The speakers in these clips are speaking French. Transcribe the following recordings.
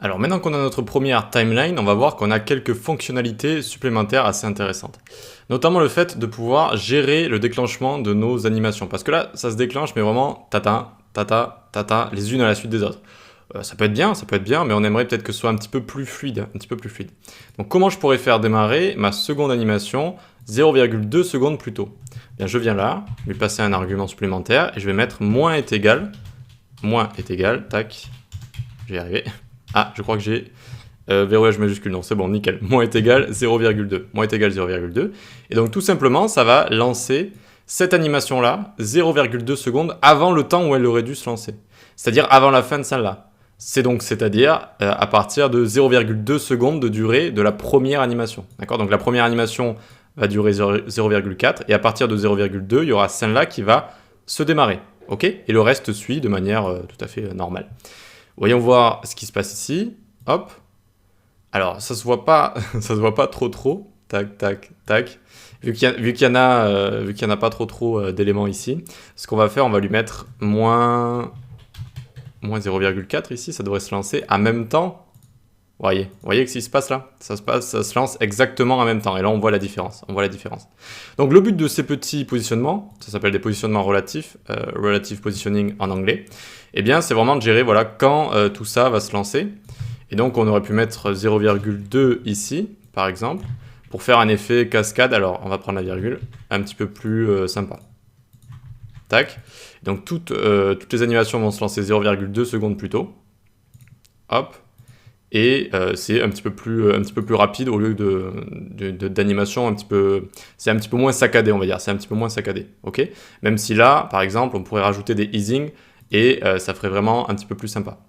Alors maintenant qu'on a notre première timeline, on va voir qu'on a quelques fonctionnalités supplémentaires assez intéressantes. Notamment le fait de pouvoir gérer le déclenchement de nos animations. Parce que là, ça se déclenche, mais vraiment tata, tata, tata, les unes à la suite des autres. Ça peut être bien, mais on aimerait peut-être que ce soit un petit peu plus fluide, Donc comment je pourrais faire démarrer ma seconde animation 0,2 secondes plus tôt? Bien, je viens là, lui passer un argument supplémentaire, et je vais mettre moins est égal, tac, je vais y arriver. Ah, je crois que j'ai verrouillage majuscule, non, c'est bon, nickel. Moins est égal 0,2. Moins est égal 0,2. Et donc tout simplement, ça va lancer cette animation-là 0,2 secondes avant le temps où elle aurait dû se lancer. C'est-à-dire avant la fin de celle-là. C'est-à-dire à partir de 0,2 secondes de durée de la première animation. D'accord? Donc la première animation va durer 0,4 et à partir de 0,2, il y aura celle-là qui va se démarrer. Ok? Et le reste suit de manière tout à fait normale. Voyons voir ce qui se passe ici. Hop. Alors, ça se voit pas trop. Tac, tac, tac. Vu qu'il y en a pas trop d'éléments ici, ce qu'on va faire, on va lui mettre moins 0,4 ici, ça devrait se lancer en même temps. Voyez que ce qui se passe là, ça se lance exactement en même temps. Et là, on voit la différence. Donc, le but de ces petits positionnements, ça s'appelle des positionnements relatifs, relative positioning en anglais, eh bien, c'est vraiment de gérer voilà, quand tout ça va se lancer. Et donc, on aurait pu mettre 0,2 ici, par exemple, pour faire un effet cascade. Alors, on va prendre la virgule, un petit peu plus sympa. Tac. Donc, toutes les animations vont se lancer 0,2 secondes plus tôt. Hop. Et c'est un petit peu plus rapide au lieu d'animation c'est un petit peu moins saccadé, on va dire, c'est un petit peu moins saccadé, ok? Même si là, par exemple, on pourrait rajouter des easing et ça ferait vraiment un petit peu plus sympa.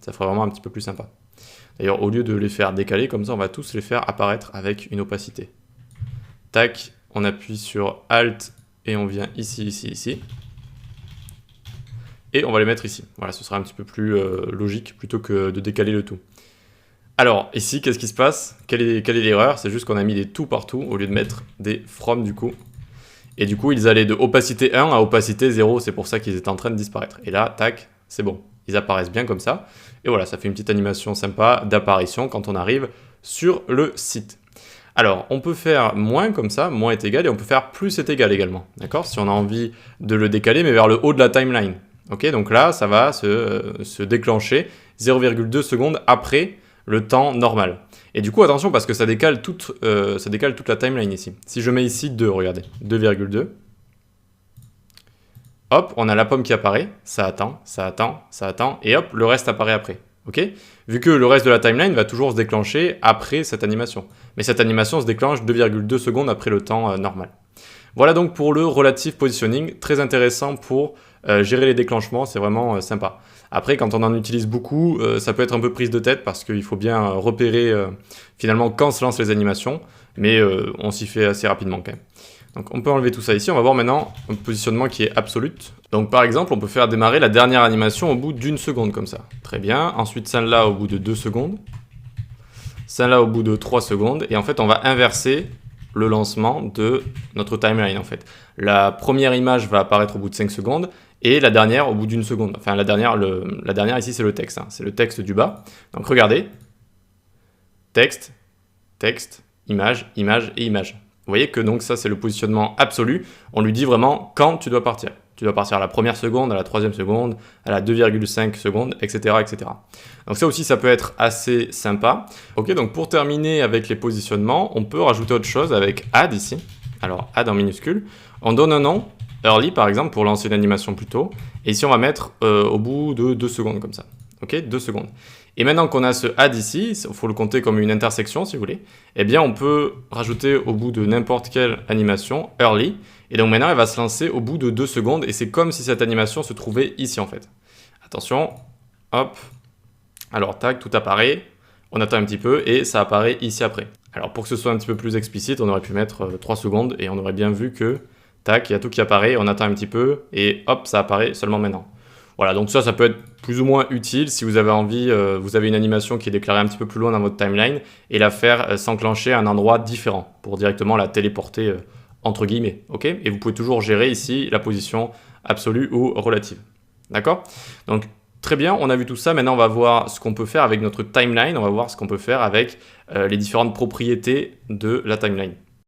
D'ailleurs, au lieu de les faire décaler, comme ça, on va tous les faire apparaître avec une opacité. Tac, on appuie sur Alt et on vient ici. Et on va les mettre ici. Voilà, ce sera un petit peu plus logique plutôt que de décaler le tout. Alors, ici, qu'est-ce qui se passe? Quelle est l'erreur? C'est juste qu'on a mis des tout partout au lieu de mettre des from du coup. Et du coup, ils allaient de opacité 1 à opacité 0. C'est pour ça qu'ils étaient en train de disparaître. Et là, tac, c'est bon. Ils apparaissent bien comme ça. Et voilà, ça fait une petite animation sympa d'apparition quand on arrive sur le site. Alors, on peut faire moins comme ça, moins est égal, et on peut faire plus est égal également. D'accord? Si on a envie de le décaler, mais vers le haut de la timeline. Ok, donc là, ça va se déclencher 0,2 secondes après le temps normal. Et du coup, attention, parce que ça décale toute la timeline ici. Si je mets ici 2, regardez, 2,2. Hop, on a la pomme qui apparaît, ça attend, et hop, le reste apparaît après. Ok? Vu que le reste de la timeline va toujours se déclencher après cette animation. Mais cette animation se déclenche 2,2 secondes après le temps normal. Voilà donc pour le relative positioning, très intéressant pour gérer les déclenchements, c'est vraiment sympa. Après, quand on en utilise beaucoup, ça peut être un peu prise de tête parce qu'il faut bien repérer finalement quand se lancent les animations, mais on s'y fait assez rapidement quand même. Donc on peut enlever tout ça ici, on va voir maintenant un positionnement qui est absolute. Donc par exemple, on peut faire démarrer la dernière animation au bout d'1 seconde comme ça. Très bien, ensuite celle-là au bout de 2 secondes, celle-là au bout de 3 secondes, et en fait on va inverser le lancement de notre timeline en fait. La première image va apparaître au bout de 5 secondes et la dernière au bout d'1 seconde. Enfin la dernière ici c'est le texte, hein. C'est le texte du bas. Donc regardez, texte, image, image et image. Vous voyez que donc ça c'est le positionnement absolu, on lui dit vraiment quand tu dois partir. Tu dois partir à la première seconde, à la troisième seconde, à la 2,5 secondes, etc., etc. Donc ça aussi, ça peut être assez sympa. Ok, donc pour terminer avec les positionnements, on peut rajouter autre chose avec add ici. Alors add en minuscule. On donne un nom, early par exemple, pour lancer une animation plus tôt. Et ici, on va mettre au bout de 2 secondes comme ça. Ok, 2 secondes. Et maintenant qu'on a ce add ici, il faut le compter comme une intersection si vous voulez, eh bien on peut rajouter au bout de n'importe quelle animation early. Et donc maintenant, elle va se lancer au bout de 2 secondes et c'est comme si cette animation se trouvait ici en fait. Attention, hop. Alors tac, tout apparaît, on attend un petit peu et ça apparaît ici après. Alors pour que ce soit un petit peu plus explicite, on aurait pu mettre 3 secondes et on aurait bien vu que tac, il y a tout qui apparaît, on attend un petit peu et hop, ça apparaît seulement maintenant. Voilà, donc ça peut être plus ou moins utile si vous avez envie, vous avez une animation qui est déclarée un petit peu plus loin dans votre timeline et la faire s'enclencher à un endroit différent pour directement la téléporter entre guillemets, ok? Et vous pouvez toujours gérer ici la position absolue ou relative, d'accord? Donc Très bien, on a vu tout ça. Maintenant, on va voir ce qu'on peut faire avec notre timeline. On va voir ce qu'on peut faire avec les différentes propriétés de la timeline.